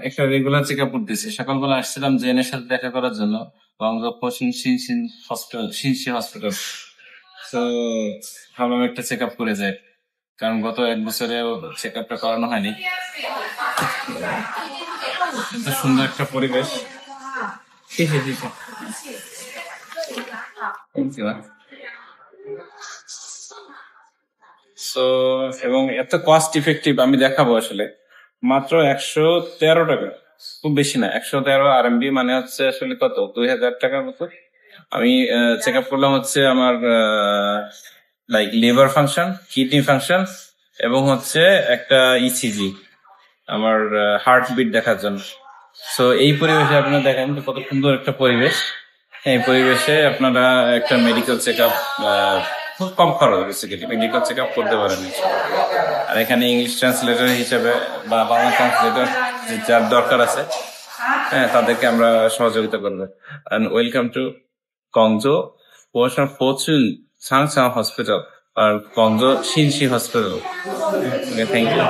একটা regular check up করতেছি। সকালবেলা আসছিলাম জেনের সাথে দেখা করার জন্য বঙ্গোপসাগর সিনসি হসপিটাল। তো ভাবলাম একটা চেক আপ করে যাই, কারণ গত 1 বছরেও চেক আপটা করানো হয়নি। এত সুন্দর একটা পরিবেশ। সো এবং এত কস্ট ইফেক্টিভ আমি দেখাবো আসলে মাত্র 113 টাকা, খুব বেশি না। 113 RMB মানে হচ্ছে আসলে কত, 2000 টাকার মতো। আমি চেক আপ করলাম হচ্ছে আমার like liver function, kidney function এবং হচ্ছে একটা ইসিজি, আমার হার্টবিট দেখার জন্য। সো এই পরিবেশে আপনারা দেখেন তো কত সুন্দর একটা পরিবেশ। এই পরিবেশে আপনারা একটা মেডিকেল চেক আপ খুব কম খরচ, বেসিক্যালি মেডিকেল চেক আপ করতে পারেন। আর এখানে ইংলিশ ট্রান্সলেটর হিসেবে বা বাংলা ট্রান্সলেটর যার দরকার আছে, হ্যাঁ, তাদেরকে আমরা সহযোগিতা করবো। And welcome to Guangzhou Ocean Fortune Changchang Hospital or Guangzhou Xinxi Hospital. Okay, thank you.